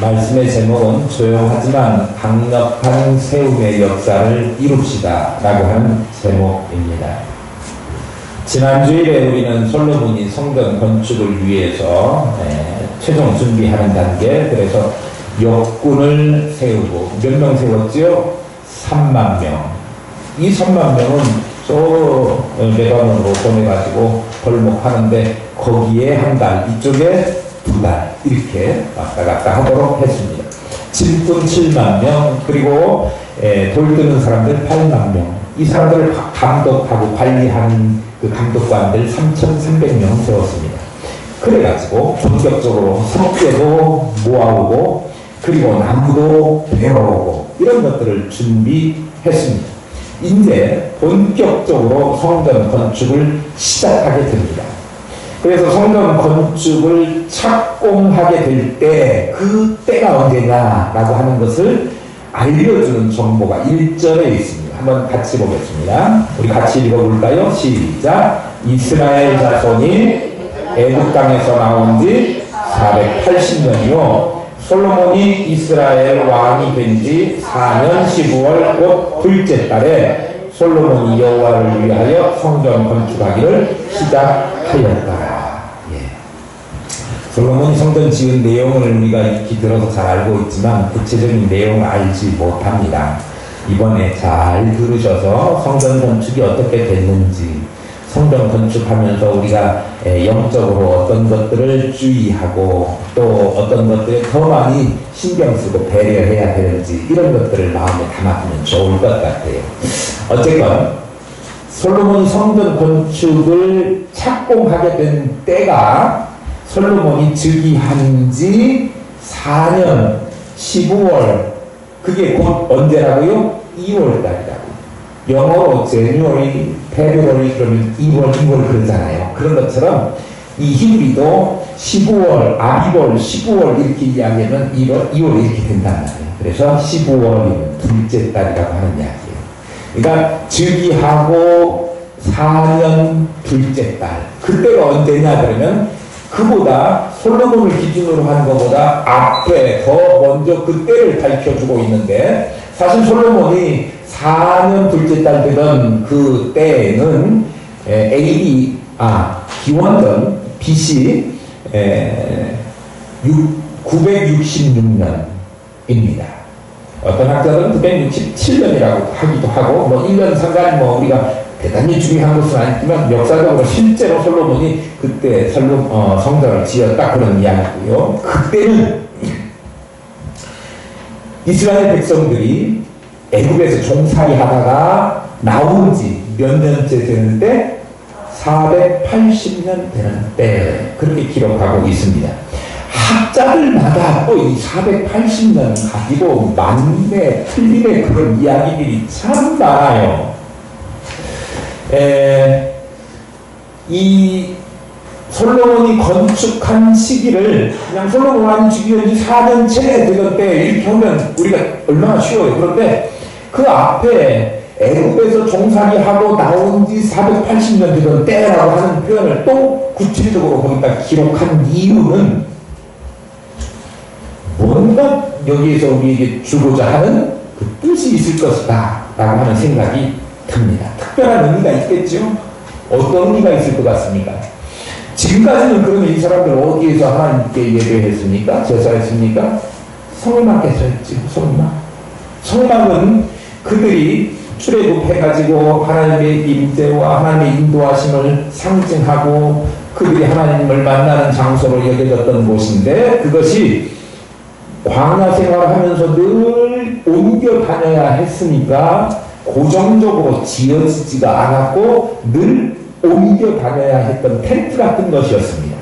말씀의 제목은 조용하지만 강력한 세움의 역사를 이룹시다 라고 하는 제목입니다. 지난 주일에 우리는 솔로몬이 성전 건축을 위해서 최종 준비하는 단계, 그래서 역군을 세우고 몇 명 세웠지요? 3만 명. 이 3만 명은 저 레바논으로 보내가지고 벌목하는데 거기에 한 달, 이쪽에 2달 이렇게 왔다 갔다 하도록 했습니다. 짐꾼 7만 명, 그리고 돌 뜨는 사람들 8만 명. 이 사람들을 감독하고 관리하는 그 감독관들 3,300명 세웠습니다. 그래가지고 본격적으로 석재도 모아오고 그리고 나무도 베어오고 이런 것들을 준비했습니다. 이제 본격적으로 성전 건축을 시작하게 됩니다. 그래서 성전 건축을 착공하게 될 때, 그 때가 언제냐라고 하는 것을 알려주는 정보가 1절에 있습니다. 한번 같이 보겠습니다. 우리 같이 읽어볼까요? 시작. 이스라엘 자손이 애굽 땅에서 나온 지 480년이요. 솔로몬이 이스라엘 왕이 된 지 4년 15월 곧 둘째 달에 솔로몬이 여호와를 위하여 성전 건축하기를 시작하였더라. 솔로몬이 성전 지은 내용을 우리가 익히 들어서 잘 알고 있지만 구체적인 내용을 알지 못합니다. 이번에 잘 들으셔서 성전 건축이 어떻게 됐는지, 성전 건축하면서 우리가 영적으로 어떤 것들을 주의하고 또 어떤 것들에 더 많이 신경 쓰고 배려해야 되는지 이런 것들을 마음에 담아두면 좋을 것 같아요. 어쨌건 솔로몬이 성전 건축을 착공하게 된 때가 솔로몬이 즉위한 지 4년 15월, 그게 곧 언제라고요? 2월달이라고. 영어로 January, February 그러면 2월 그러잖아요. 그런 것처럼 이 히브리도 15월, 아비월, 19월 이렇게 이야기하면 2월 이렇게 된단 말이에요. 그래서 15월이면 둘째 달이라고 하는 이야기예요. 그러니까 즉위하고 4년 둘째 달. 그때가 언제냐 그러면 그보다 솔로몬을 기준으로 한 것보다 앞에 더 먼저 그때를 밝혀주고 있는데, 사실 솔로몬이 4년 둘째 달 되던 그 때에는 기원전 BC 966년입니다. 어떤 학자들은 967년이라고 하기도 하고, 뭐 1년 상관이 우리가 대단히 중요한 것은 아니지만 역사적으로 실제로 솔로몬이 그때 성전을 지었다 그런 이야기고요. 그때는 이스라엘 백성들이 애굽에서 종살이 하다가 나온 지 몇 년째 되는데 480년 되는 때 그렇게 기록하고 있습니다. 학자들마다 또 이 480년 가지고 만내 틀림의 그런 이야기들이 참 많아요. 이 솔로몬이 건축한 시기를 그냥 솔로몬 왕이 즉위한 지 4년째 되던 때 이렇게 하면 우리가 얼마나 쉬워요. 그런데 그 앞에 애굽에서 종살이하고 나온 지 480년 되던 때라고 하는 표현을 또 구체적으로 거기다 기록한 이유는 뭔가 여기에서 우리에게 주고자 하는 그 뜻이 있을 것이다 라고 하는 생각이 듭니다. 특별한 의미가 있겠죠? 어떤 의미가 있을 것 같습니까? 지금까지는 그러면 이 사람들 어디에서 하나님께 예배했습니까? 제사했습니까? 성막에서 했죠. 성막은 그들이 출애굽해가지고 하나님의 임재와 하나님의 인도하심을 상징하고 그들이 하나님을 만나는 장소로 여겨졌던 곳인데, 그것이 광야 생활을 하면서 늘 옮겨 다녀야 했으니까 고정적으로 지어지지가 않았고 늘 옮겨 다녀야 했던 텐트 같은 것이었습니다.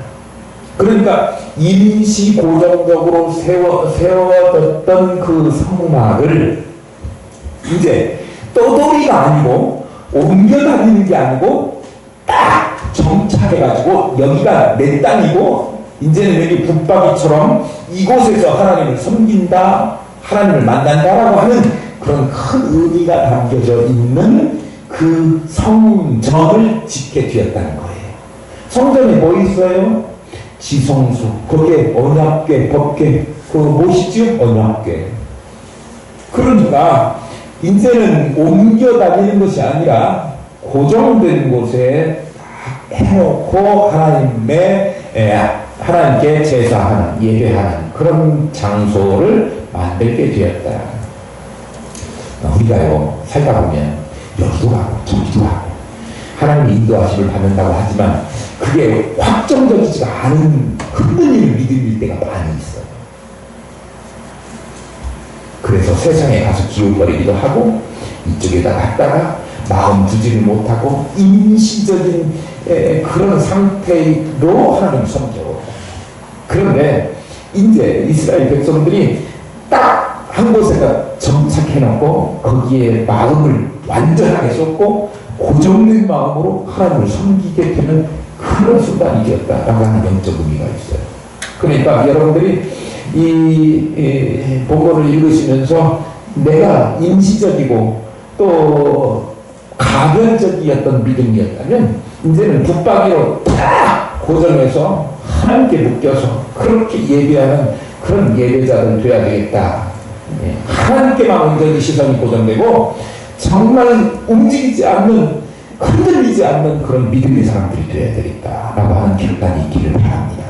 그러니까 임시 고정적으로 세워졌던 그 성막을 이제 떠돌이가 아니고 옮겨 다니는 게 아니고 딱 정착해가지고 여기가 내 땅이고 이제는 여기 붙박이처럼 이곳에서 하나님을 섬긴다, 하나님을 만난다라고 하는 그런 큰 의미가 담겨져 있는 그 성전을 짓게 되었다는 거예요. 성전에 뭐 있어요? 지성소, 거기에 언약궤, 법궤, 그 무엇이죠? 언약궤. 그러니까 이제는 옮겨 다니는 것이 아니라 고정된 곳에 해놓고 하나님께 제사하는, 예배하는 그런 장소를 만들게 되었다. 우리가요, 살다 보면 여기도 가고 저기도 가고 하나님의 인도하심을 받는다고 하지만 그게 확정적이지가 않은 흔들리는 믿음일 때가 많이 있어요. 그래서 세상에 가서 기웃거리기도 하고 이쪽에다 갔다가 마음 두지를 못하고 임시적인 그런 상태로 하나님을 섬겨요. 그런데 이제 이스라엘 백성들이 딱 한 곳에다 정착해놓고 거기에 마음을 완전하게 쏟고 고정된 마음으로 하나님을 섬기게 되는 그런 순간이 되었다라고 하는 영적 의미가 있어요. 그러니까 여러분들이 이 본문을 읽으시면서 내가 임시적이고 또 가변적이었던 믿음이었다면 이제는 붙박이로 딱 고정해서 하나님께 묶여서 그렇게 예배하는 그런 예배자들 되어야 되겠다. 하나님께만 온전히 시선이 고정되고 정말 움직이지 않는, 흔들리지 않는 그런 믿음의 사람들이 되어야 되겠다라고 하는 결단이 있기를 바랍니다.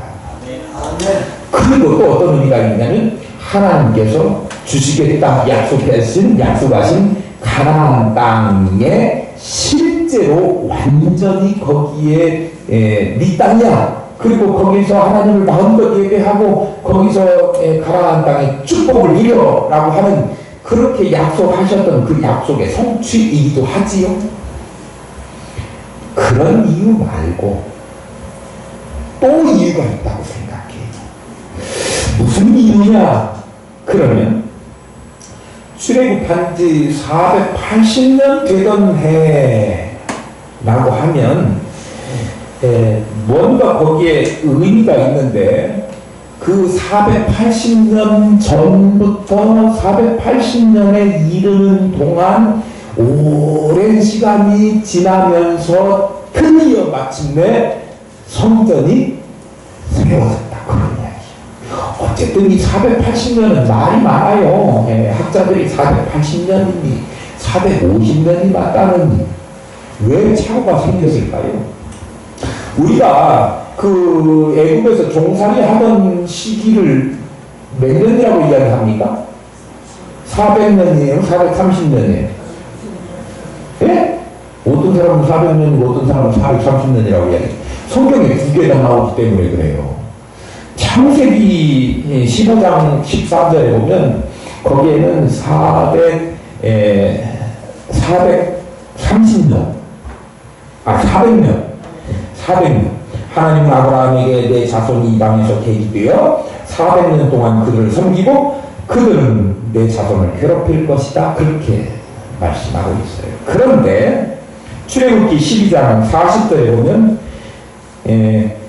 그리고 또 어떤 의미가 있냐면 하나님께서 주시겠다 약속하신 가나안 땅에 실제로 완전히 거기에 네 땅이야. 그리고 거기서 하나님을 마음껏 예배하고 거기서 가나안 땅의 축복을 이뤄라고 하는 그렇게 약속하셨던 그 약속의 성취이기도 하지요. 그런 이유 말고 또 이유가 있다고 생각해. 무슨 이유냐? 그러면 출애굽한 지 480년 되던 해라고 하면 뭔가 거기에 의미가 있는데 그 480년 전부터 480년에 이르는 동안 오랜 시간이 지나면서 드디어 마침내 성전이 세워졌다. 그런 이야기예요. 어쨌든 이 480년은 말이 많아요. 학자들이 480년이니 450년이 맞다느니 왜 차고가 생겼을까요? 우리가 그 애국에서 종살이 하던 시기를 몇 년이라고 이야기합니까? 400년이에요? 430년이에요? 예? 어떤 사람은 400년이고 어떤 사람은 430년이라고 이야기해요. 성경에 두 개가 나오기 때문에 그래요. 창세기 15장 13절에 보면 거기에는 430년 400년 하나님은 아브라함에게 내 자손이 이방에서 계기되어 400년 동안 그들을 섬기고 그들은 내 자손을 괴롭힐 것이다. 그렇게 말씀하고 있어요. 그런데 출애굽기 12장 40절에 보면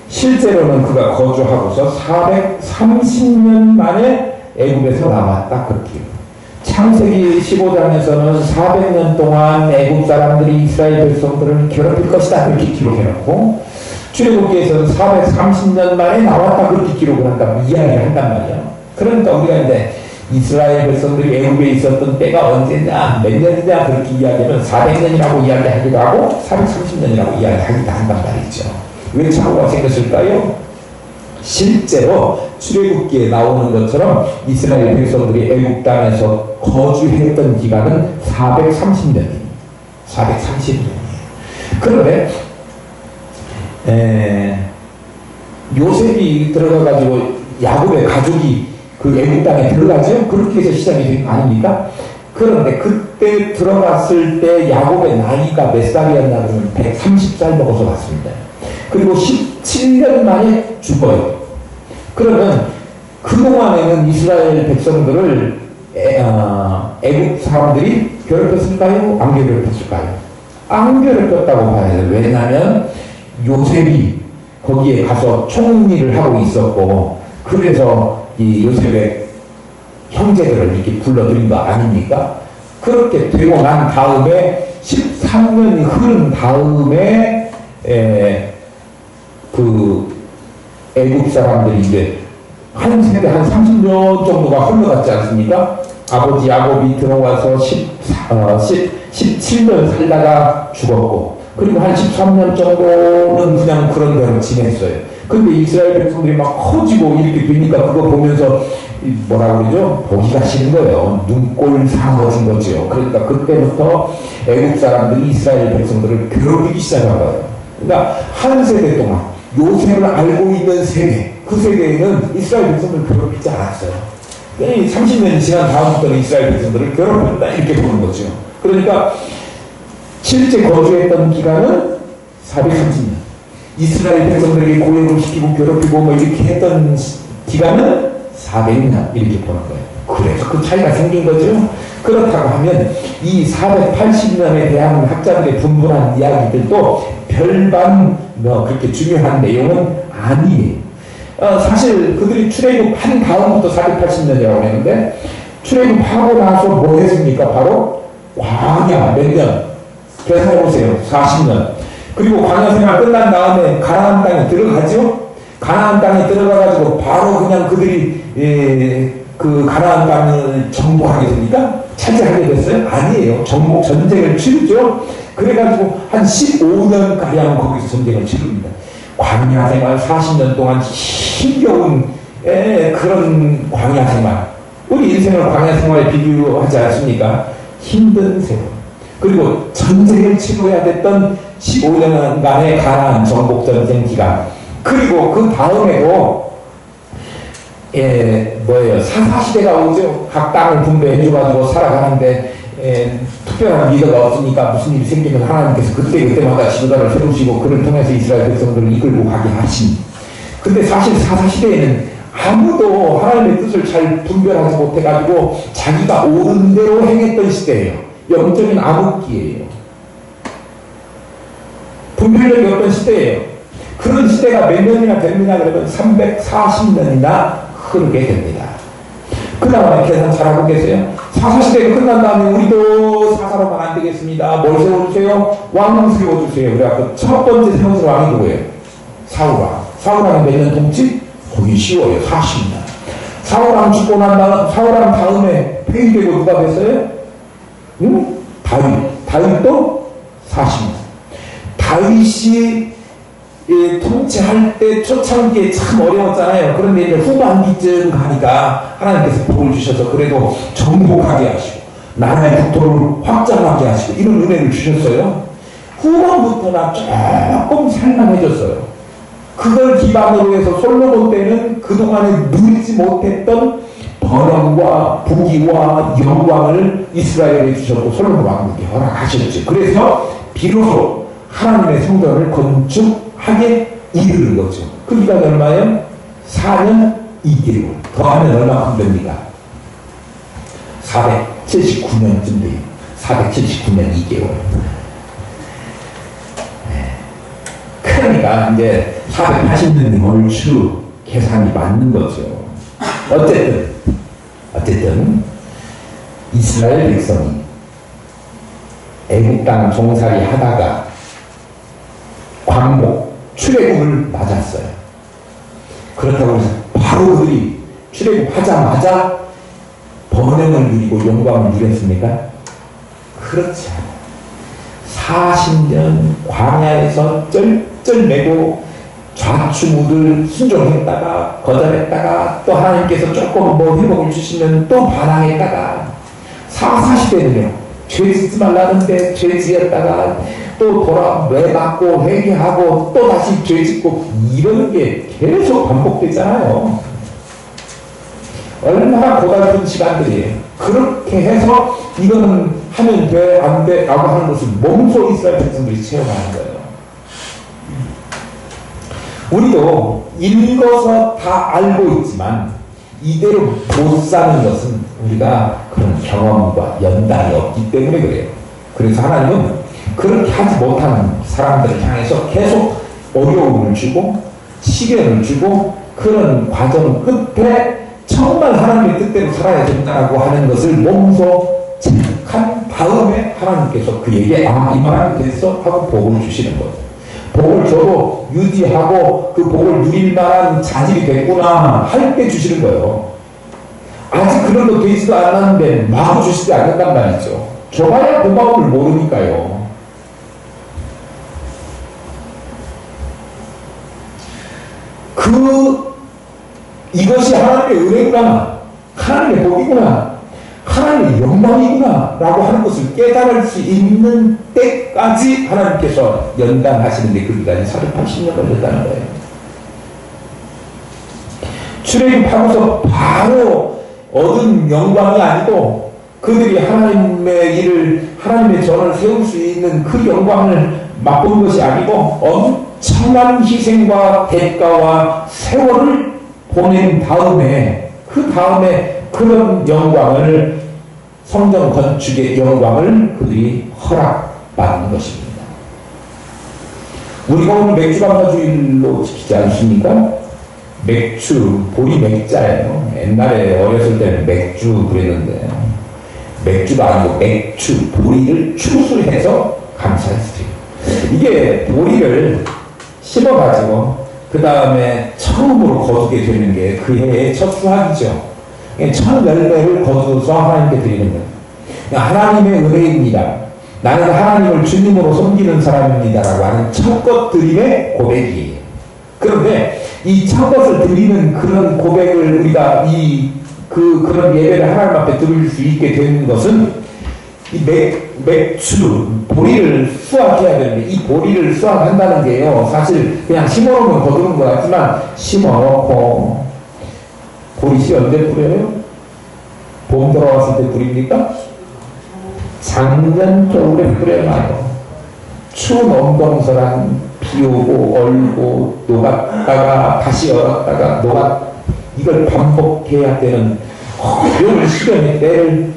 실제로는 그가 거주하고서 430년 만에 애굽에서 나왔다. 그렇게 창세기 15장에서는 400년 동안 애굽 사람들이 이스라엘 백성들을 괴롭힐 것이다. 그렇게 기록해놓고 출애굽기에서는 430년 만에 나왔다. 그렇게 기록을 한다. 이야기를 한단 말이야. 그러니까 우리가 이제 이스라엘 백성들이 애굽에 있었던 때가 언제냐, 몇 년이냐 그렇게 이야기하면 400년이라고 이야기하기도 하고 430년이라고 이야기하기도 한단 말이죠. 왜 착오가 생겼을까요? 실제로 출애굽기에 나오는 것처럼 이스라엘 백성들이 애굽 땅에서 거주했던 기간은 430년이에요. 430년이에요. 그런데 요셉이 들어가가지고 야곱의 가족이 그 애굽 땅에 들어가죠? 그렇게 해서 시작이 된 거 아닙니까? 그런데 그때 들어갔을 때 야곱의 나이가 몇 살이었나 그러면 130살 먹어서 갔습니다. 그리고 17년 만에 죽어요. 그러면 그동안에는 이스라엘 백성들을 애굽 사람들이 괴롭혔을까요? 안 괴롭혔을까요? 안 괴롭혔다고 봐야 돼요. 왜냐하면 요셉이 거기에 가서 총리를 하고 있었고 그래서 이 요셉의 형제들을 이렇게 불러들인 거 아닙니까? 그렇게 되고 난 다음에 13년이 흐른 다음에 그 애국 사람들이 이제 한 세대 한 30년 정도가 흘러갔지 않습니까? 아버지 야곱이 들어와서 17년 살다가 죽었고, 그리고 한 13년 정도는 그냥 그런 대로 지냈어요. 근데 이스라엘 백성들이 막 커지고 이렇게 되니까 그거 보면서 뭐라 그러죠? 보기가 싫은 거예요. 눈꼴 상어진 거죠. 그러니까 그때부터 애국 사람들이 이스라엘 백성들을 괴롭히기 시작한 거예요. 그러니까 한 세대 동안 요셉을 알고 있는 세대, 그 세대에는 이스라엘 백성들을 괴롭히지 않았어요. 30년이 지난 다음부터는 이스라엘 백성들을 괴롭힌다 이렇게 보는 거죠. 그러니까 실제 거주했던 기간은 430년. 이스라엘 백성들에게 고역을 시키고 괴롭히고 뭐 이렇게 했던 기간은 400년 이렇게 보는 거예요. 그래서 그 차이가 생긴 거죠. 그렇다고 하면 이 480년에 대한 학자들의 분분한 이야기들도 별반 그렇게 중요한 내용은 아니에요. 사실 그들이 출애굽한 다음부터 480년이라고 했는데, 출애굽하고 나서 뭐 했습니까? 바로 광야 몇 년? 계산해보세요. 40년. 그리고 광야 생활 끝난 다음에 가나안 땅에 들어가죠? 가나안 땅에 들어가가지고 바로 그냥 그들이 그 가나안 땅을 정복하겠습니까? 차지하게 됐어요? 아니에요. 전쟁을 치르죠? 그래가지고 한 15년가량 거기서 전쟁을 치릅니다. 광야 생활 40년 동안 힘겨운 그런 광야 생활. 우리 인생을 광야 생활에 비교하지 않습니까? 힘든 세월. 그리고 전쟁을 치러야 됐던 15년간의 가나안 정복 전쟁 기간. 그리고 그 다음에도 사사시대가 오죠. 각 땅을 분배해줘가지고 살아가는데 특별한 리더가 없으니까 무슨 일이 생기면 하나님께서 그때마다 지도자를 세우시고 그를 통해서 이스라엘 백성들을 이끌고 가게 하신. 근데 사실 사사시대에는 아무도 하나님의 뜻을 잘 분별하지 못해가지고 자기가 옳은 대로 행했던 시대예요. 영적인 암흑기예요. 분별력이 없던 시대예요. 그런 시대가 몇 년이나 됩니다. 그러면 340년이나 흐르게 됩니다. 그 다음에 계산 잘하고 계세요? 사사시대가 끝난 다음에 우리도 사사로만 안 되겠습니다. 뭘 세워주세요? 왕 세워주세요. 그래갖고 첫 번째 세워진 왕이 누구예요? 사울왕. 사울왕이 몇 년 통치? 거기 쉬워요. 40년. 사울왕 죽고 난 다음, 사울왕 다음에 폐위되고 누가 됐어요? 응? 다윗도 40년. 다윗이 통치할 때 초창기에 참 어려웠잖아요. 그런데 이제 후반기쯤 가니까 하나님께서 복을 주셔서 그래도 정복하게 하시고 나라의 국토를 확장하게 하시고 이런 은혜를 주셨어요. 후반부터나 조금 살만해졌어요. 그걸 기반으로 해서 솔로몬 때는 그동안에 누리지 못했던 번영과 부귀와 영광을 이스라엘에 주셨고 솔로몬 왕국에 허락하셨죠. 그래서 비로소 하나님의 성전을 건축하게 이르는 거죠. 그 기간이 얼마예요? 4년 2개월. 더하면 얼마큼 됩니까? 479년쯤 돼요. 479년 2개월. 그러니까 이제 480년이 얼추 계산이 맞는 거죠. 어쨌든 이스라엘 백성이 애국 땅 종살이 하다가 광복, 출애굽을 맞았어요. 그렇다고 해서 바로 그들이 출애굽하자마자 번영을 누리고 영광을 누렸습니까? 그렇지 않아요. 40년 광야에서 쩔쩔매고 좌충우들 순종했다가 거절했다가 또 하나님께서 조금 뭐 회복을 주시면 또 반항했다가 사사시대는요. 죄 짓지 말라는데 죄 지었다가 또 매맞고 회개하고 또 다시 죄 짓고 이런 게 계속 반복되잖아요. 얼마나 고달픈 시간들이에요. 그렇게 해서 이거는 하면 돼, 안 돼, 라고 하는 것을 몸소 이스라엘 백성들이 채워가는 거예요. 우리도 읽어서 다 알고 있지만 이대로 못 사는 것은 우리가 그런 경험과 연단이 없기 때문에 그래요. 그래서 하나님은 그렇게 하지 못하는 사람들을 향해서 계속 어려움을 주고 시련을 주고 그런 과정 끝에 정말 하나님의 뜻대로 살아야 된다고 하는 것을 몸소 체득한 다음에 하나님께서 그에게 이 말하면 됐어 하고 복을 주시는 거예요. 복을 줘도 유지하고 그 복을 누릴 만한 자질이 됐구나 할 때 주시는 거예요. 아직 그런 거 되지도 않았는데 마구 주시지 않는단 말이죠. 줘봐야 고마움을 모르니까요. 이것이 하나님의 은혜구나, 하나님의 복이구나, 하나님의 영광이구나 라고 하는 것을 깨달을 수 있는 때까지 하나님께서 연단하시는데 그기간이 480년 걸렸다는 거예요. 출애굽하고서 바로 얻은 영광이 아니고 그들이 하나님의 일을, 하나님의 전을 세울 수 있는 그 영광을 맛본 것이 아니고 엄청난 희생과 대가와 세월을 보낸 다음에 그 다음에 그런 영광을, 성전 건축의 영광을 그들이 허락받는 것입니다. 우리가 오늘 맥주감사주일로 지키지 않습니까? 맥주, 보리 맥자예요. 옛날에 어렸을 때는 맥주 그랬는데 맥주가 아니고 맥주, 보리를 추수해서 감사했어요. 이게 보리를 심어가지고 그 다음에 처음으로 거두게 되는 게 그 해의 첫 수확이죠. 첫 열매를 거두어서 하나님께 드리는 거예요. 하나님의 은혜입니다. 나는 하나님을 주님으로 섬기는 사람입니다 라고 하는 첫 것 드림의 고백이에요. 그런데 이 첫 것을 드리는 그런 고백을 우리가 그런 예배를 하나님 앞에 드릴 수 있게 되는 것은 이 맥주, 보리를 수확해야 되는데 이 보리를 수확한다는 게요, 사실 그냥 심어놓으면 거두는 것 같지만 심어놓고 보리씨 언제 뿌려요? 봄 들어왔을 때 뿌립니까? 작년 겨울에 뿌려놔요. 추운 엄동설한 비 오고 얼고 녹았다가 다시 얼었다가 이걸 반복해야 되는 어려운 시간의 때를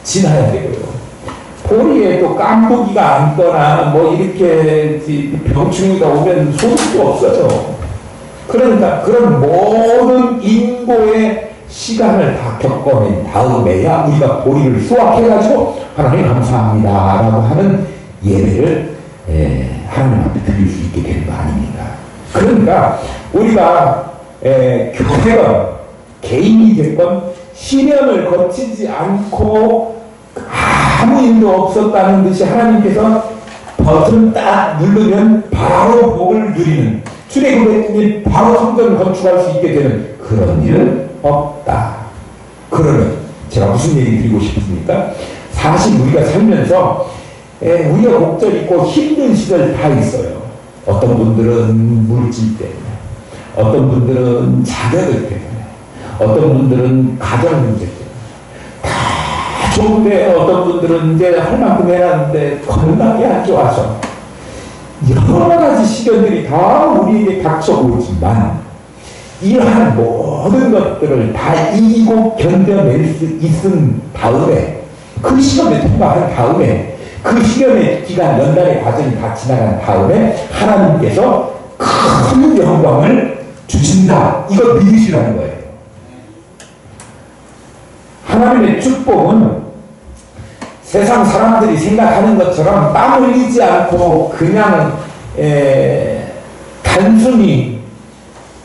지나야 되고요. 보리에 또 깐부기가 앉거나 뭐 이렇게 병충해가 오면 소득도 없어져. 그러니까 그런 모든 인고의 시간을 다 겪어낸 다음에야 우리가 보리를 수확해가지고 하나님 감사합니다 라고 하는 예배를 하나님 앞에 드릴 수 있게 되는 거 아닙니까? 그러니까 우리가 교회건 개인이 됐건 시련을 거치지 않고 아무 일도 없었다는 듯이 하나님께서 버튼 딱 누르면 바로 복을 누리는, 출애굽했더니 바로 성전을 건축할 수 있게 되는 그런 일은 없다. 그러면 제가 무슨 얘기 드리고 싶습니까? 사실 우리가 살면서 우여곡절 있고 힘든 시절 다 있어요. 어떤 분들은 물질 때문에, 어떤 분들은 자녀들 때문에, 어떤 분들은 가정 문제 때문에 다 좋은데 어떤 분들은 이제 할 만큼 해놨는데 건강이 안 좋아서 여러 가지 시련들이 다 우리에게 닥쳐오지만 이러한 모든 것들을 다 이기고 견뎌낼 수 있은 다음에 그 시험에 통과한 다음에 그 시련의 기간, 연단의 과정이 다 지나간 다음에 하나님께서 큰 영광을 주신다. 이거 믿으시라는 거예요. 하나님의 축복은 세상 사람들이 생각하는 것처럼 땀 흘리지 않고 그냥 단순히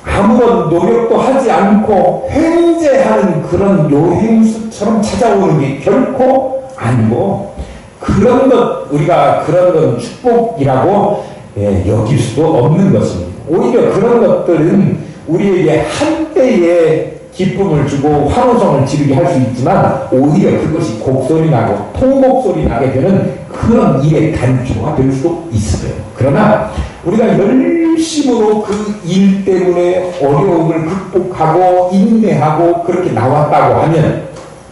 아무런 노력도 하지 않고 횡재하는 그런 요행수처럼 찾아오는 게 결코 아니고, 그런 것, 우리가 그런 건 축복이라고 여길 수도 없는 것입니다. 오히려 그런 것들은 우리에게 한때의 기쁨을 주고 환호성을 지르게 할 수 있지만 오히려 그것이 곡소리 나고 통곡소리 나게 되는 그런 일의 단초가 될 수도 있어요. 그러나 우리가 열심으로 그 일 때문에 어려움을 극복하고 인내하고 그렇게 나왔다고 하면,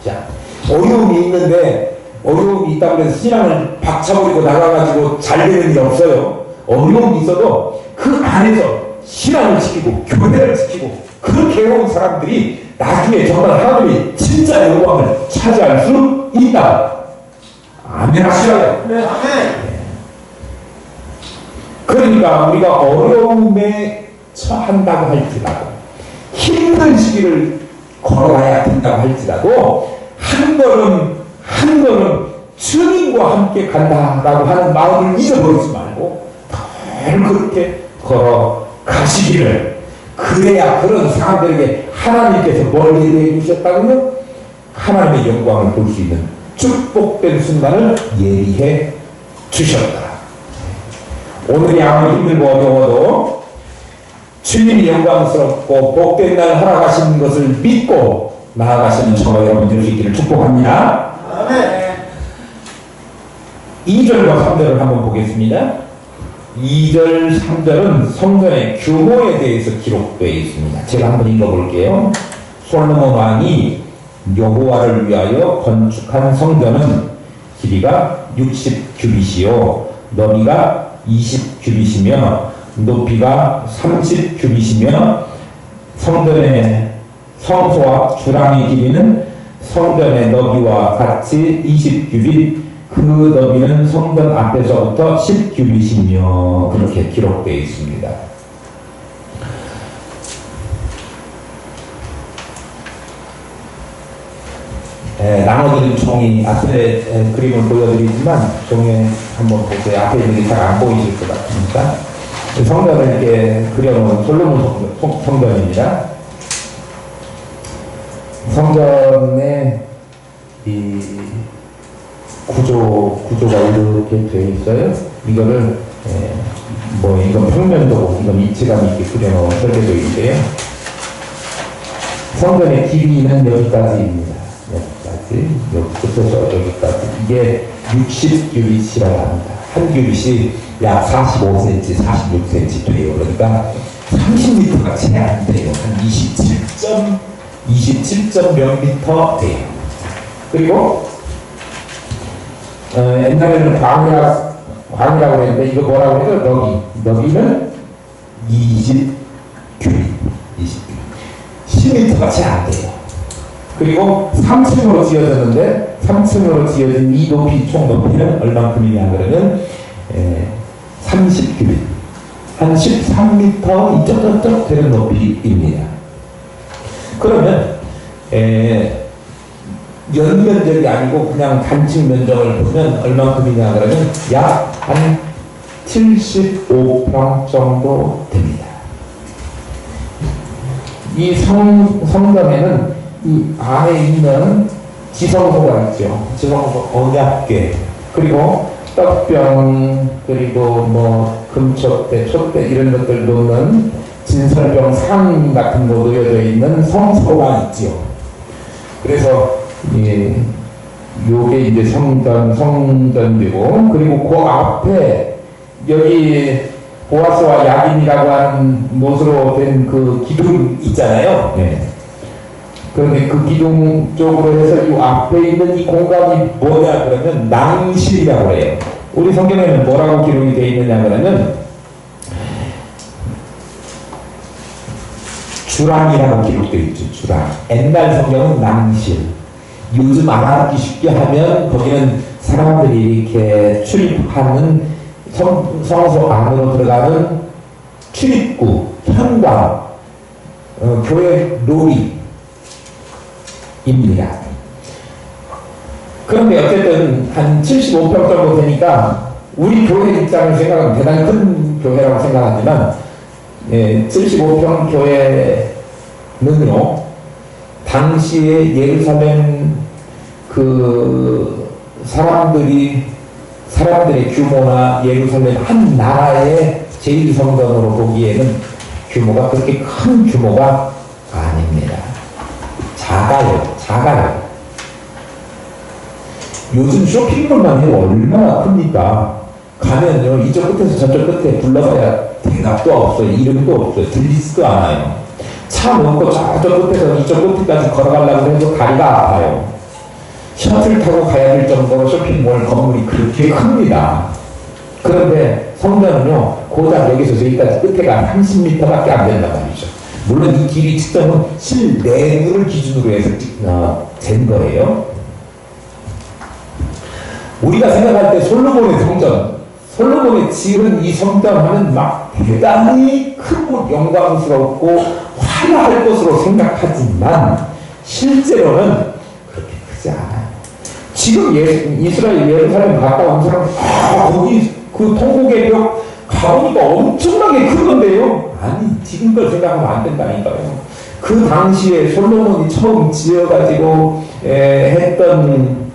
자, 어려움이 있는데 어려움이 있다고 해서 신앙을 박차버리고 나가가지고 잘 되는 일 없어요. 어려움이 있어도 그 안에서 신앙을 지키고 교회를 지키고 그렇게 해온 사람들이 나중에 정말 하나님이 진짜 영광을 차지할 수 있다. 아멘 하시라요. 네, 아멘. 그러니까 우리가 어려움에 처한다고 할지라도, 힘든 시기를 걸어가야 된다고 할지라도 한 걸음 한 걸음 주님과 함께 간다라고 하는 마음을 잊어버리지 말고 그렇게 걸어가시기를, 그래야 그런 사람들에게 하나님께서 뭘 예비해 주셨다고요? 하나님의 영광을 볼 수 있는 축복된 순간을 예비해 주셨다. 오늘이 아무리 힘들고 어려워도 주님이 영광스럽고 복된 날 살아가시는 것을 믿고 나아가시는 저와 여러분들 있기를 축복합니다. 아멘. 2절과 3절을 한번 보겠습니다. 2절, 3절은 성전의 규모에 대해서 기록되어 있습니다. 제가 한번 읽어볼게요. 솔로몬 왕이 여호와를 위하여 건축한 성전은 길이가 60규빗이요 너비가 20규빗이며 높이가 30규빗이며 성전의 성소와 주랑의 길이는 성전의 너비와 같이 20규빗, 그 너비는 성전 앞에서부터 10규빗이며 그렇게 기록되어 있습니다. 나눠드린 종이 앞에 그림을 보여드리지만 종에 한번 보세요. 앞에 있는 게 잘 안 보이실 것 같으니까 성전을 이렇게 그려놓은 솔로몬 성전입니다. 성전의 이 구조가 이렇게 되어 있어요. 이거를 이건 평면도고 이건 이치감 있게 그려놓은 설계도인데요. 성전의 길이는 여기까지입니다. 여기부터 여기까지. 이게 60규빗이라고 합니다. 한 규빗이 약 45cm, 46cm 돼요. 그러니까 30m가 채 안 돼요. 한 27점 몇 미터 돼요. 그리고 옛날에는 광이라고 했는데 이거 뭐라고 해서 너비는 20규빗, 10m가 채 안 돼요. 그리고 3층으로 지어졌는데 3층으로 지어진 이 높이 총 높이는 얼만큼이냐 그러면 30규빗, 한 13m 이쪽저쪽 되는 높이입니다. 그러면 연면적이 아니고 그냥 단층 면적을 보면 얼만큼이냐 그러면 약 한 75평 정도 됩니다. 이 성전에는 이 안에 있는 지성소가 있죠. 지성소, 언약궤, 그리고 떡병, 그리고 금촛대, 촛대 이런 것들 놓는 진설병 상 같은 거 놓여져 있는 성소가 있죠. 그래서 요게 이제 성전되고, 그리고 그 앞에 여기 보아스와 야긴이라고 하는 못으로 된 그 기둥 있잖아요. 네. 그런데 그 기둥 쪽으로 해서 이 앞에 있는 이 공간이 뭐냐 그러면 낭실이라고 해요. 우리 성경에는 뭐라고 기록이 되어 있느냐 그러면 주랑이라고 기록되어 있죠. 주랑. 옛날 성경은 낭실. 요즘 알아듣기 쉽게 하면 거기는 사람들이 이렇게 출입하는 성소 안으로 들어가는 출입구, 현관, 교회 로비입니다. 그런데 어쨌든 한 75평 정도 되니까 우리 교회 입장을 생각하면 대단히 큰 교회라고 생각하지만 75평 교회는요 당시에 예루살렘 그 사람들의 규모나 예루살렘 한 나라의 제1성전으로 보기에는 규모가 그렇게 큰 규모가 아닙니다. 작아요. 요즘 쇼핑몰만 해도 얼마나 큽니까? 가면요 이쪽 끝에서 저쪽 끝에 불러봐야 대답도 없어요. 이름도 없어요. 들리지도 않아요. 차 놓고 저쪽 끝에서 이쪽 끝까지 걸어가려고 해도 다리가 아파요. 셔틀 타고 가야 될 정도로 쇼핑몰 건물이 그렇게 큽니다. 그런데 성전은요 고작 여기서 저기까지 끝에가 30m밖에 안 된단 말이죠. 물론 이 길이 측정은 실내부를 기준으로 해서 잰 거예요. 우리가 생각할 때 솔로몬의 성전, 솔로몬이 지은 이 성전 하면 막 대단히 크고 영광스럽고 화려할 것으로 생각하지만 실제로는 그렇게 크지 않아요. 지금 이스라엘 예루살렘 갔다 온 사람 거기 그 통곡의 벽 가보니까 엄청나게 큰 건데요. 아니, 지금 걸 생각하면 안 된다니까요. 그 당시에 솔로몬이 처음 지어가지고 했던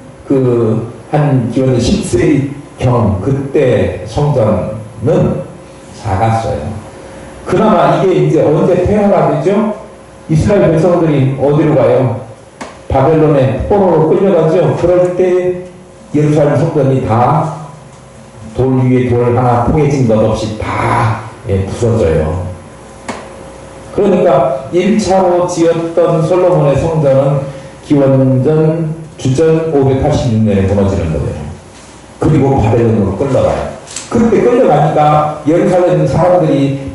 한 기원 10세기경 그때 성전은 작았어요. 그나마 이게 이제 언제 폐허가 되죠? 이스라엘 백성들이 어디로 가요? 바벨론의 포로로 끌려가죠. 그럴 때 예루살렘 성전이 다 돌 위에 돌 하나 포개진 것 없이 다 부서져요. 그러니까 1차로 지었던 솔로몬의 성전은 기원전 주전 586년에 무너지는 거예요. 그리고 바벨론으로 끌려가요. 그렇게 끌려가니까 예루살렘 사람들이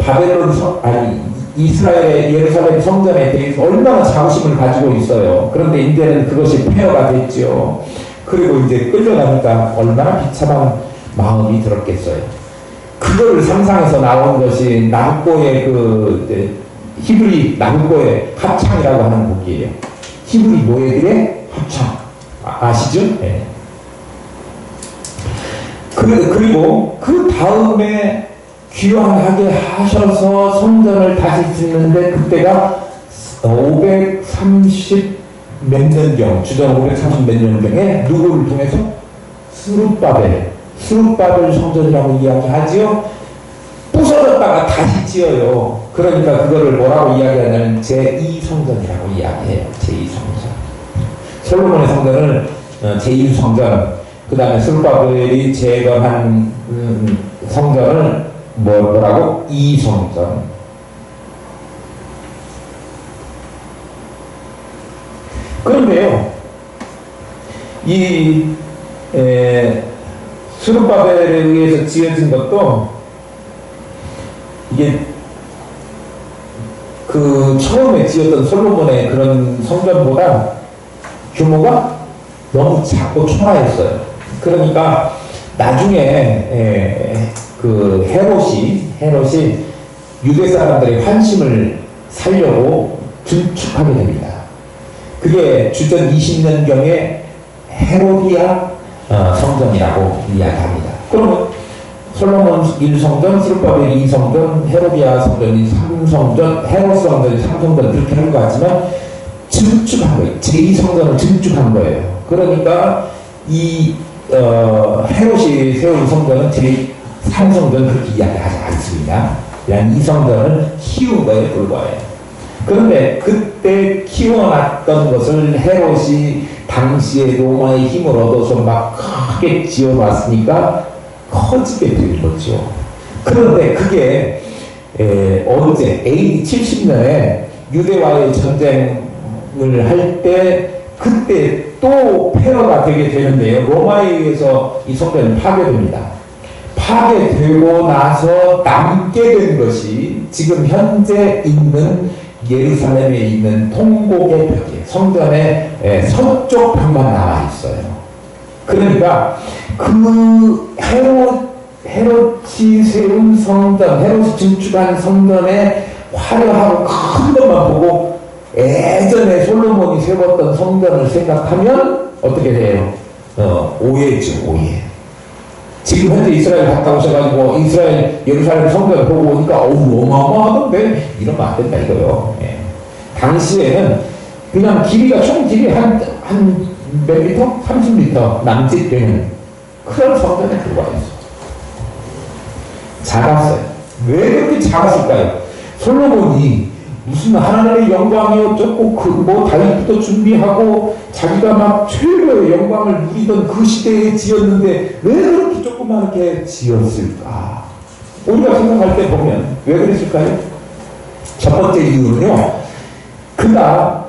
이스라엘의 예루살렘 성전에 대해서 얼마나 자부심을 가지고 있어요. 그런데 이제는 그것이 폐허가 됐죠. 그리고 이제 끌려가니까 얼마나 비참한 마음이 들었겠어요. 그걸 상상해서 나온 것이 나ಹು고의 히브리 나후고의 합창이라고 하는 곡이에요. 히브리 노예들의 합창. 아시죠? 네. 그리고 그 다음에 귀환하게 하셔서 성전을 다시 짓는데 그때가 530 몇 년경, 주전 530 몇 년경에 누구를 통해서? 스룹바벨 성전이라고 이야기하지요. 부서졌다가 다시 지어요. 그러니까 그거를 뭐라고 이야기하냐면 제2성전이라고 이야기해요. 제2성전. 솔로몬의 성전을 제2성전, 그 다음에 스룹바벨이 재건한 성전을 뭐라고? 2성전. 그런데요, 스룹바벨에 의해서 지어진 것도 이게 처음에 지었던 솔로몬의 그런 성전보다 규모가 너무 작고 초라했어요. 그러니까 나중에 헤롯이 유대 사람들의 환심을 살려고 증축하게 됩니다. 그게 주전 20년경에 헤로디아 성전이라고 이야기합니다. 그러면 솔로몬 1성전, 스룹바벨 2성전, 헤로디아 성전이 3성전, 헤롯 성전이 3성전 그렇게 한 것 같지만 증축한 거예요. 제2성전을 증축한 거예요. 그러니까 헤롯이 세운 성전은 제3성전 그렇게 이야기하지 않습니다. 그냥 2성전을 키운 거에 불과해요. 그런데 그때 키워놨던 것을 헤롯이 당시에 로마의 힘을 얻어서 막 크게 지어놨으니까 커지게 된 거죠. 그런데 그게 언제 AD 70년에 유대와의 전쟁을 할 때 그때 또 폐허가 되게 되는데요. 로마에 의해서 이 성전이 파괴됩니다. 파괴되고 나서 남게 된 것이 지금 현재 있는 예루살렘에 있는 통곡의 벽에 성전의 서쪽 벽만 남아있어요. 그러니까 헤롯이 세운 성전, 헤롯이 증축한 성전의 화려하고 큰 것만 보고 예전에 솔로몬이 세웠던 성전을 생각하면 어떻게 돼요? 오해죠, 오해. 지금 현재 이스라엘 갔다 오셔가지고 이스라엘 예루살렘 성전을 보고 오니까 어마어마하던데 이러면 안 된다 이거요. 예. 당시에는 그냥 길이가 총 길이 한 몇 미터? 30미터 남짓 되는 그런 성전에 들어와 있어. 작았어요. 왜 그렇게 작았을까요? 솔로몬이 무슨 하나님의 영광이 어쩌고 다윗부터 준비하고 자기가 막 최고의 영광을 누리던 그 시대에 지었는데 왜 그렇게 조그맣게 지었을까? 우리가 생각할 때 보면 왜 그랬을까요? 첫 번째 이유는요, 그가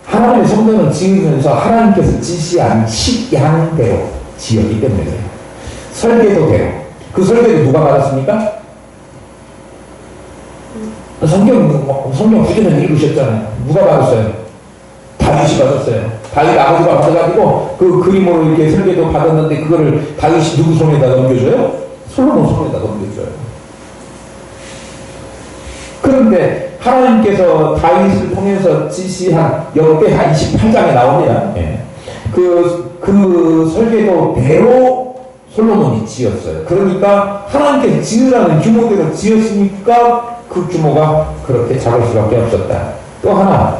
하나님의 성전을 지으면서 하나님께서 지시한 식양대로 지었기 때문에 그래요. 설계도대로. 그 설계도 누가 받았습니까? 성경 구절은 읽으셨잖아요. 누가 받았어요? 다윗이 받았어요. 다윗 아버지가 받아가지고 그 그림으로 이렇게 설계도 받았는데 그거를 다윗이 누구 손에다 넘겨줘요? 솔로몬 손에다 넘겨줘요. 그런데 하나님께서 다윗을 통해서 지시한 역대하 28장에 나옵니다. 그 설계도대로 솔로몬이 지었어요. 그러니까 하나님께서 지으라는 규모대로 지었으니까 그 규모가 그렇게 작을 수밖에 없었다. 또 하나,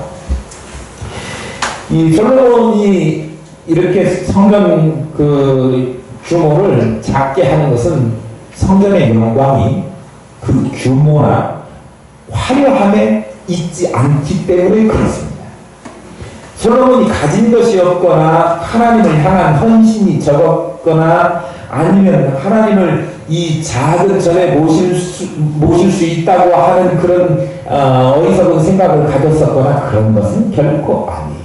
이 솔로몬이 이렇게 성전 그 규모를 작게 하는 것은 성전의 영광이 그 규모나 화려함에 있지 않기 때문에 그렇습니다. 솔로몬이 가진 것이 없거나 하나님을 향한 헌신이 적었거나 아니면 하나님을 이 작은 전에 모실 수 있다고 하는 그런 어리석은 생각을 가졌었거나 그런 것은 결코 아니에요.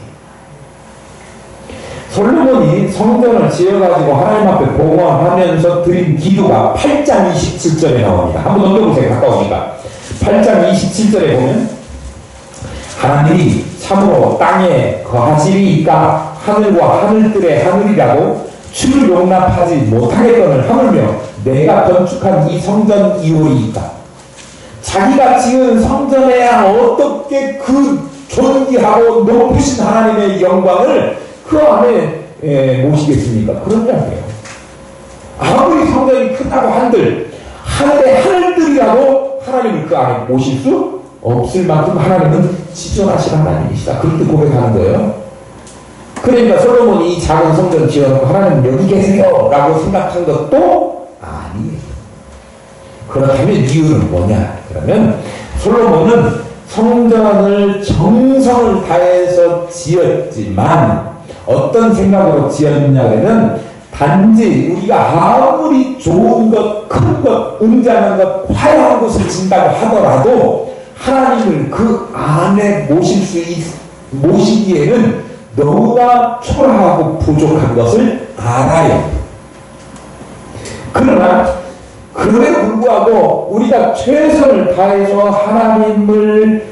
솔로몬이 성전을 지어가지고 하나님 앞에 봉헌하면서 드린 기도가 8장 27절에 나옵니다. 한번 넘겨보세요. 가까우니까. 8장 27절에 보면 하나님이 참으로 땅에 거하시리이까 하늘과 하늘들의 하늘이라고 주를 용납하지 못하겠거늘 하물며 내가 건축한 이 성전 이오리이까. 자기가 지은 성전에야 어떻게 그 존귀하고 높으신 하나님의 영광을 그 안에 모시겠습니까? 그러냐고요. 아무리 성전이 크다고 한들 하늘의 하늘들이라도 하나님을 그 안에 모실 수 없을 만큼 하나님은 지존하신 하나님이시다. 그렇게 고백하는 거예요. 그러니까 솔로몬이 이 작은 성전 지어놓고 하나님 여기 계세요 라고 생각한 것도 아니에요. 그렇다면 이유는 뭐냐? 그러면 솔로몬은 성전을 정성을 다해서 지었지만 어떤 생각으로 지었냐면 단지 우리가 아무리 좋은 것, 큰 것, 웅장한 것, 화려한 것을 진다고 하더라도 하나님을 그 안에 모시기에는 너무나 초라하고 부족한 것을 알아요. 그러나 그럼에도 불구하고 우리가 최선을 다해서 하나님을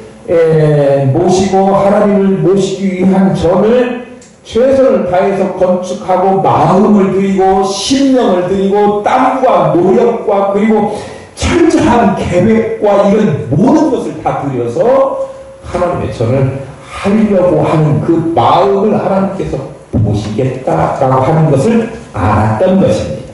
모시고 하나님을 모시기 위한 전을 최선을 다해서 건축하고 마음을 들이고 신령을 들이고 땀과 노력과 그리고 철저한 계획과 이런 모든 것을 다 들여서 하나님의 전을 하려고 하는 그 마음을 하나님께서 보시겠다라고 하는 것을 알았던 것입니다.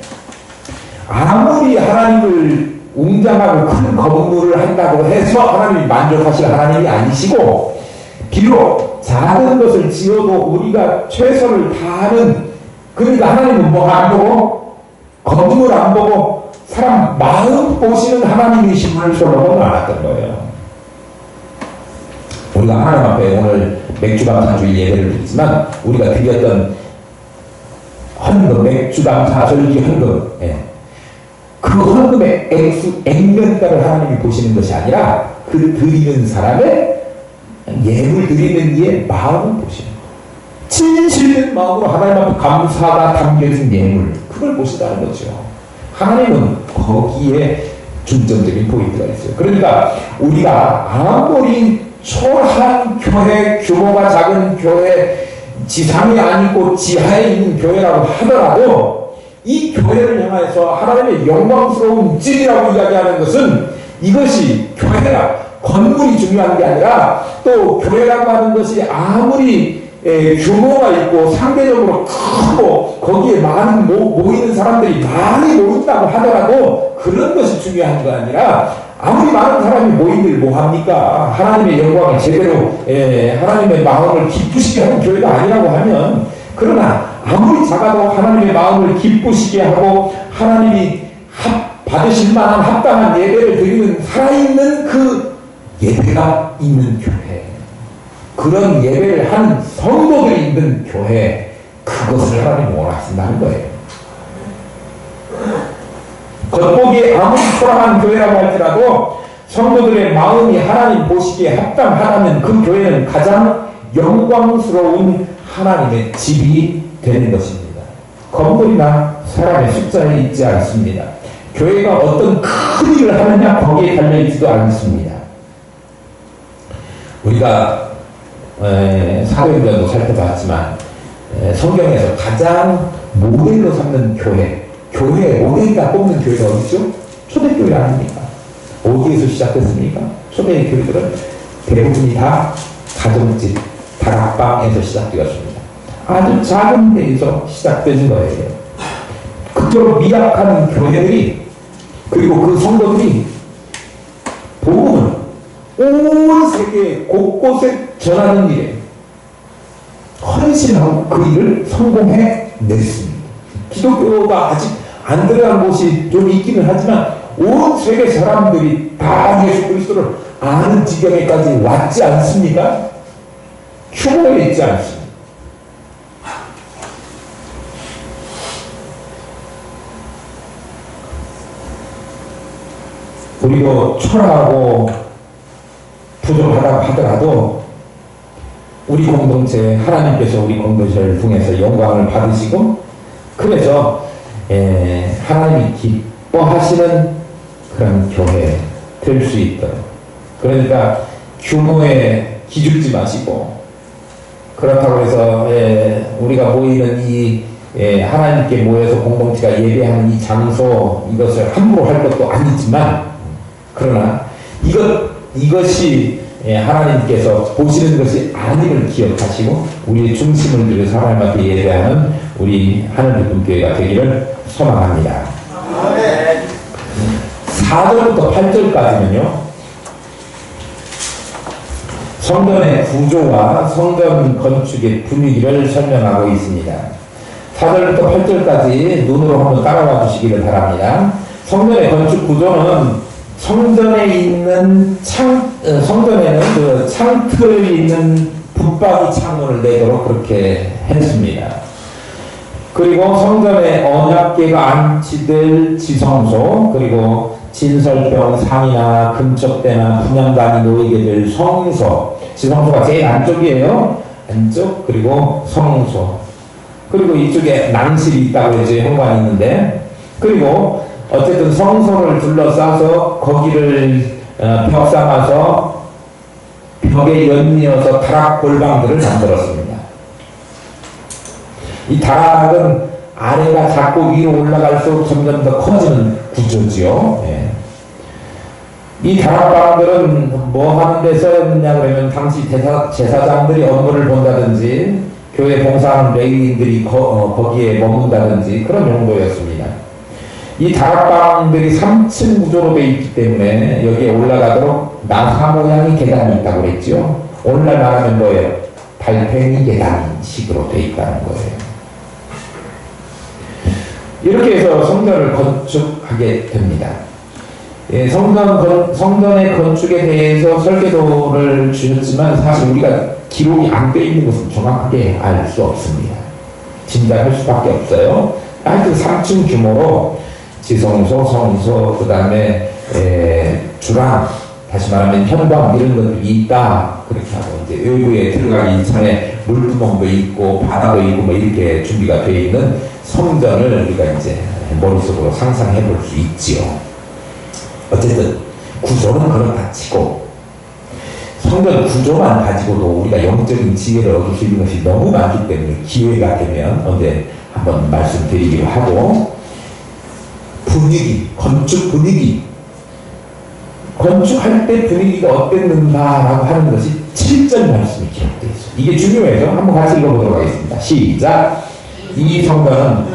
아무리 하나님을 웅장하고 큰 건물을 한다고 해서 하나님이 만족하실 하나님이 아니시고 비록 작은 것을 지어도 우리가 최선을 다하는 그러니까 하나님은 뭐 안 보고 건물 안 보고 사람 마음 보시는 하나님이심을 솔로몬은 알았던 거예요. 우리가 하나님 앞에 오늘 맥주감사주일 예배를 드리지만 우리가 드렸던 헌금, 맥주감사 절기 헌금 그 헌금의 액면가를 하나님이 보시는 것이 아니라 그 드리는 사람의 예물 드리는 이의 마음을 보시는 거예요. 진실된 마음으로 하나님 앞에 감사가 담겨진 예물 그걸 보시다는 거죠. 하나님은 거기에 중점적인 포인트가 있어요. 그러니까 우리가 아무리 초라한 교회, 규모가 작은 교회, 지상에 아니고 지하에 있는 교회라고 하더라도 이 교회를 향해서 하나님의 영광스러운 찐이라고 이야기하는 것은 이것이 교회가 건물이 중요한 게 아니라 또 교회라고 하는 것이 아무리 규모가 있고 상대적으로 크고 거기에 많은 모이는 사람들이 많이 모인다고 하더라도 그런 것이 중요한 거 아니라 아무리 많은 사람이 모인들 뭐합니까? 하나님의 영광을 제대로 하나님의 마음을 기쁘시게 하는 교회가 아니라고 하면 그러나 아무리 작아도 하나님의 마음을 기쁘시게 하고 하나님이 받으실 만한 합당한 예배를 드리는 살아있는 그 예배가 있는 교회 그런 예배를 하는 성도들이 있는 교회 그것을 하나님이 원하신다는 거예요. 겉보기에 아무리 초라한 교회라고 할지라도 성도들의 마음이 하나님 보시기에 합당하다면 그 교회는 가장 영광스러운 하나님의 집이 되는 것입니다. 건물이나 사람의 숫자에 있지 않습니다. 교회가 어떤 큰 일을 하느냐 거기에 달려있지도 않습니다. 우리가 사도행전도 살펴봤지만 성경에서 가장 모델로 삼는 교회의 모델이다 뽑는 교회가 어디죠? 초대교회 아닙니까? 어디에서 시작됐습니까? 초대 교회들은 대부분이 다 가정집, 다락방에서 시작되었습니다. 아주 작은 데에서 시작된 거예요. 그 그토록 미약한 교회들이 그리고 그 성도들이 복음을 온 세계 곳곳에 전하는 일에 헌신하고 그 일을 성공해냈습니다. 기독교가 아직 안 들어간 곳이 좀 있기는 하지만 온 세계 사람들이 다 예수 그리스도를 아는 지경에까지 왔지 않습니까? 휴머에 있지 않습니다. 우리도 초라하고 부족하다고 하더라도 우리 공동체, 하나님께서 우리 공동체를 통해서 영광을 받으시고 그래서 하나님이 기뻐하시는 그런 교회 될 수 있도록, 그러니까 규모에 기죽지 마시고, 그렇다고 해서 우리가 모이는 이 하나님께 모여서 공동체가 예배하는 이 장소, 이것을 함부로 할 것도 아니지만, 그러나 이것이 하나님께서 보시는 것이 아님을 기억하시고 우리의 중심을 들여서 하나님 앞에 예배하는 우리 하늘기쁨교회가 되기를 소망합니다. 4절부터 8절까지는요, 성전의 구조와 성전 건축의 분위기를 설명하고 있습니다. 4절부터 8절까지 눈으로 한번 따라와 주시기를 바랍니다. 성전의 건축 구조는 성전에 있는 성전에는 그 창틀 있는 붙박이 창문을 내도록 그렇게 했습니다. 그리고 성전에 언약궤가 안치될 지성소, 그리고 진설병 상이나 금쪽대나 분향단이 놓이게 될 성소, 지성소가 제일 안쪽이에요. 안쪽, 그리고 성소, 그리고 이쪽에 낭실이 있다고 이제 현관이 있는데, 그리고 어쨌든 성소를 둘러싸서 거기를 벽 삼아서 벽에 연이어서 다락 골방들을 만들었습니다. 이 다락은 아래가 자꾸 위로 올라갈수록 점점 더 커지는 구조지요. 이 다락방들은 뭐 하는 데 쓰였느냐 그러면 당시 제사장들이 업무를 본다든지 교회 봉사하는 레위인들이 거기에 머문다든지 그런 용도였습니다. 이 다락방들이 3층 구조로 되어 있기 때문에 여기에 올라가도록 나사 모양의 계단이 있다고 그랬죠. 오늘날 말하면 뭐예요? 달팽이 계단식으로 되어 있다는 거예요. 이렇게 해서 성전을 건축하게 됩니다. 성전의 건축에 대해서 설계도를 주셨지만 사실 우리가 기록이 안 되어 있는 것은 정확하게 알 수 없습니다. 짐작할 수밖에 없어요. 하여튼 3층 규모로 지성소, 성소, 그 다음에 주랑, 다시 말하면 현관 이런 것들이 있다. 그렇게 하고 이제 외부에 들어가기 전에 물구멍도 있고 바다도 있고 뭐 이렇게 준비가 되어 있는 성전을 우리가 이제 머릿속으로 상상해 볼 수 있지요. 어쨌든 구조는 그렇다 치고 성전 구조만 가지고도 우리가 영적인 지혜를 얻을 수 있는 것이 너무 많기 때문에 기회가 되면 언제 한번 말씀드리기로 하고, 분위기, 건축 분위기, 건축할 때 분위기가 어땠는가라고 하는 것이 7절 말씀이 기록되어 있어요. 이게 중요해서 한번 같이 읽어보도록 하겠습니다. 시작. 이 성전은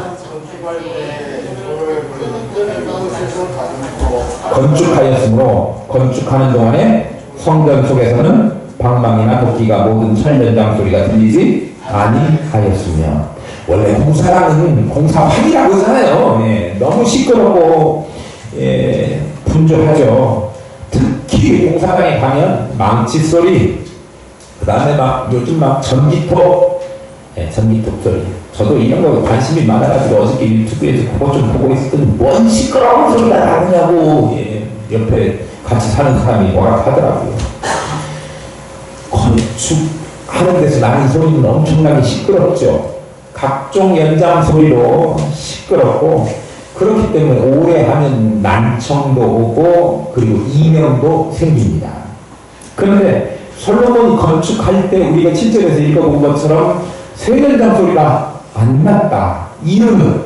건축하였으므로 건축하는 동안에 성전 속에서는 방망이나 도끼가 모든 천연장 소리가 들리지 아니하였으며, 원래 공사랑은 공사판이라고 하잖아요. 너무 시끄럽고 분주하죠. 특히 공사장에 가면 망치 소리, 그 다음에 막 요즘 막 전기톱 소리. 저도 이런 거 관심이 많아가지고 어저께 유튜브에서 그거 좀 보고 있었더니 뭔 시끄러운 소리가 나느냐고 옆에 같이 사는 사람이 뭐라 하더라고요. 건축하는 데서 나는 소리는 엄청나게 시끄럽죠. 각종 연장 소리로 시끄럽고, 그렇기 때문에 오래 하면 난청도 오고 그리고 이명도 생깁니다. 그런데 솔로몬이 건축할 때 우리가 7절에서 읽어본 것처럼 세연장 소리가 안 났다. 이유는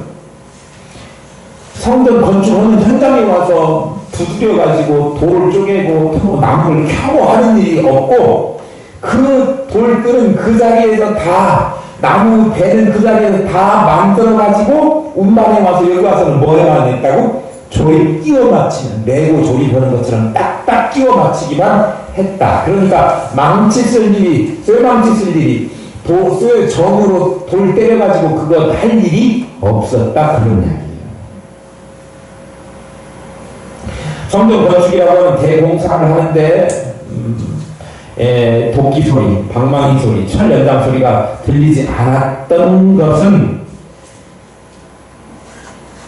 성전 건축하는 현장에 와서 두드려가지고 돌을 쪼개고 나무를 켜고 하는 일이 없고, 그 돌들은 그 자리에서 다 나무 배는 그 자리에서 다 만들어가지고 운반에 와서 여기 와서는 뭐 해놨다고? 조립 끼워 맞추는, 레고 조립하는 것처럼 딱딱 끼워 맞추기만 했다. 그러니까 망치 쓸 일이, 쇠망치 쓸 일이, 쇠 정으로 돌 때려가지고 그거 할 일이 없었다. 그런 이야기예요. 성전 건축이라고 하면 대공사를 하는데 도끼 소리, 방망이 소리, 철 연장 소리가 들리지 않았던 것은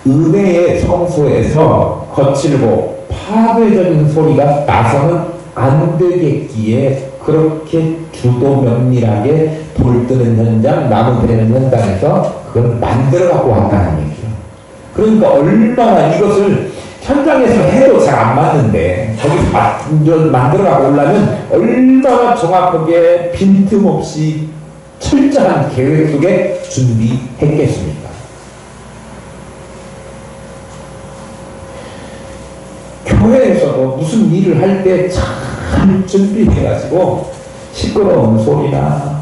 은혜의 성소에서 거칠고 파괴적인 소리가 나서는 안 되겠기에 그렇게 주도 면밀하게 돌 뜨는 현장, 나무 베는 현장에서 그걸 만들어 갖고 왔다는 얘기예요. 그러니까 얼마나 이것을 현장에서 해도 잘 안 맞는데 거기서 만들어가고 오려면 얼마나 정확하게 빈틈없이 철저한 계획 속에 준비했겠습니까? 교회에서도 무슨 일을 할 때 잘 준비해가지고 시끄러운 소리나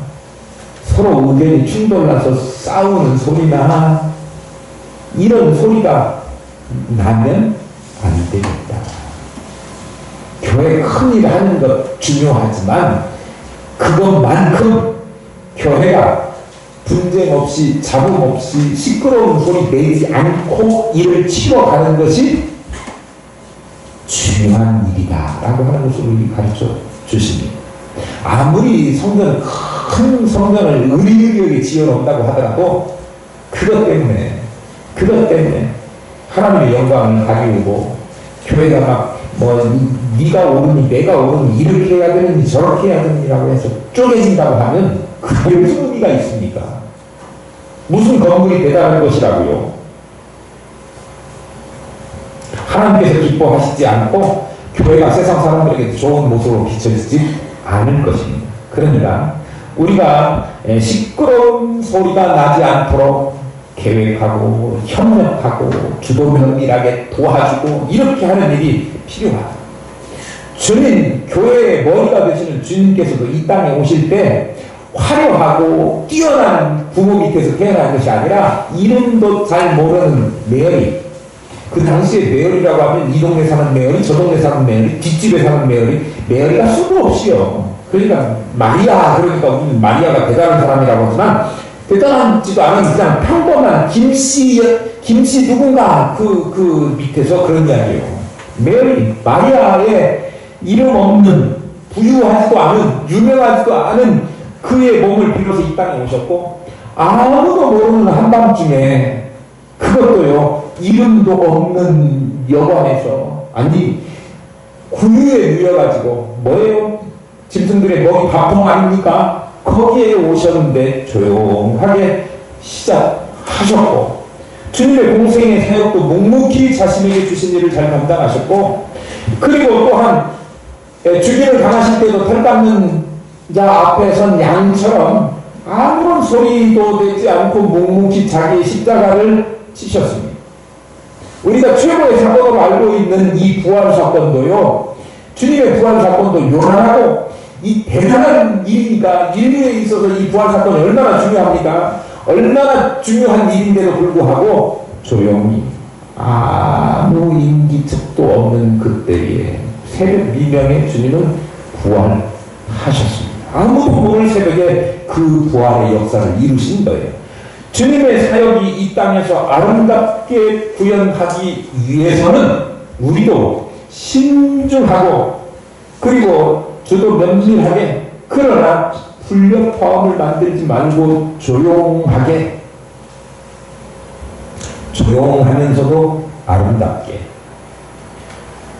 서로 의견이 충돌나서 싸우는 소리나 이런 소리가 나면 안 되겠다. 교회 큰일 하는 것 중요하지만 그것만큼 교회가 분쟁 없이 잡음 없이 시끄러운 소리 내지 않고 일을 치러가는 것이 중요한 일이다 라고 하는 것을 우리 가르쳐 주십니다. 아무리 성전, 큰 성전을 의리의리하게 지어놓는다고 하더라도 그것 때문에 하나님의 영광을 가리우고 교회가 막 네가 옳으니 내가 옳으니 이렇게 해야 되느니 저렇게 해야 되느니라고 해서 쪼개진다고 하면 그게 무슨 의미가 있습니까? 무슨 건물이 대단한 것이라고요? 하나님께서 기뻐하시지 않고 교회가 세상 사람들에게 좋은 모습으로 비춰지지 않을 것입니다. 그러니까 우리가 시끄러운 소리가 나지 않도록 계획하고 협력하고 주도 면밀하게 도와주고 이렇게 하는 일이 필요하다. 주님, 교회의 머리가 되시는 주님께서도 이 땅에 오실 때 화려하고 뛰어난 부모 밑에서 태어난 것이 아니라 이름도 잘 모르는 메어리, 그 당시에 메어리라고 하면 이 동네 사는 메어리, 저 동네 사는 메어리, 뒷집에 사는 메어리, 메어리가 수도 없이요. 그러니까 마리아, 그러니까 우리는 마리아가 대단한 사람이라고 하지만 대단하지도 않은 그냥 평범한 김씨 누군가 그 밑에서 그런 이야기예요. 메리, 마리아의 이름 없는 부유하지도 않은 유명하지도 않은 그의 몸을 빌어서 이 땅에 오셨고 아무도 모르는 한밤중에 그것도요 이름도 없는 여관에서 아니 구유에 누워가지고 뭐예요? 짐승들의 먹이 밥통 아닙니까? 거기에 오셨는데 조용하게 시작하셨고 주님의 공생의 사역도 묵묵히 자신에게 주신 일을 잘 감당하셨고 그리고 또한 주기를 당하실 때도 털 깎는 자 앞에 선 양처럼 아무런 소리도 내지 않고 묵묵히 자기의 십자가를 지셨습니다. 우리가 최고의 사건으로 알고 있는 이 부활 사건도요 주님의 부활 사건도 요란하고 이 대단한 일이니까 인류에 있어서 이 부활 사건이 얼마나 중요합니까? 얼마나 중요한 일인데도 불구하고 조용히 아무 인기척도 없는 그때에 새벽 미명에 주님은 부활하셨습니다. 아무도 모를 새벽에 그 부활의 역사를 이루신 거예요. 주님의 사역이 이 땅에서 아름답게 구현하기 위해서는 우리도 신중하고 그리고 저도 면밀하게 그러나 불협화음을 만들지 말고 조용하면서도 아름답게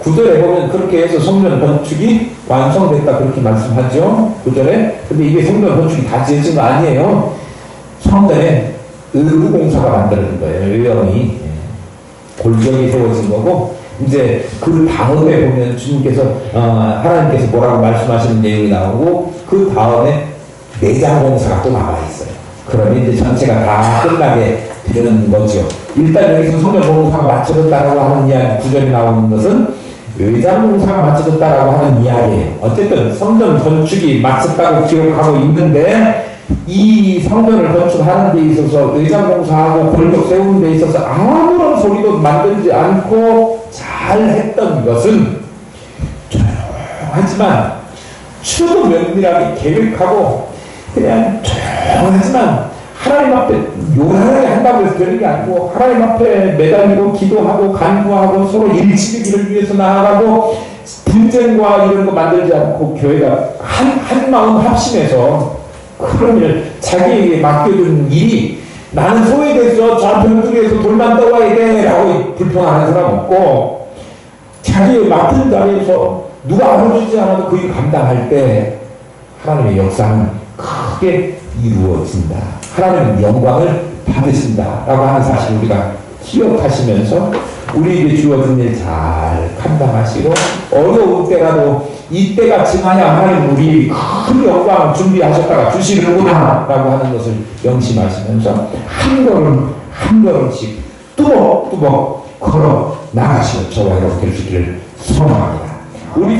9절에 보면 그렇게 해서 성전 건축이 완성됐다 그렇게 말씀하죠. 9절에. 근데 이게 성전 건축이 다 지어진 거 아니에요. 성전에 의무공사가 만들어진 거예요. 의형이 골격이 세워진 거고 이제 그 다음에 보면 주님께서 하나님께서 뭐라고 말씀하시는 내용이 나오고 그 다음에 내장 공사가 또 나와 있어요. 그러면 이제 전체가 다 끝나게 되는 거죠. 일단 여기서 성전 공사가 마쳐졌다라고 하는 이야기 구절이 나오는 것은 외장 공사가 마쳐졌다라고 하는 이야기예요. 어쨌든 성전 건축이 마쳤다고 기록하고 있는데 이 성전을 건축하는 데 있어서 의장 공사하고 골격 세우는 데 있어서 아무런 소리도 만들지 않고 잘했던 것은 조용하지만 추도 면밀하게 계획하고 그냥 조용하지만 하나님 앞에 요란하게 한다고 해서 되는 게 아니고 하나님 앞에 매달리고 기도하고 간구하고 서로 일치되기를 위해서 나아가고 분쟁과 이런 거 만들지 않고 교회가 한 마음 합심해서 그런 일 자기에게 맡겨준 일이 나는 소외돼서 저 병들에서 돌만 떠와야 돼 라고 불평하는 사람 없고 자기의 맡은 자리에서 누가 알아주지 않아도 그 일 감당할 때 하나님의 역사는 크게 이루어진다. 하나님은 영광을 받으신다 라고 하는 사실 우리가 기억하시면서 우리에게 주어진 일 잘 감당하시고 어려운 때라도 이때가 지나야 하나님 우리 큰 영광 준비하셨다가 주시는구나 라고 하는 것을 명심하시면서 한 걸음 한 걸음씩 뚜벅뚜벅 걸어 나가시는 저와 여러분 될 수 있기를 소망합니다. 우리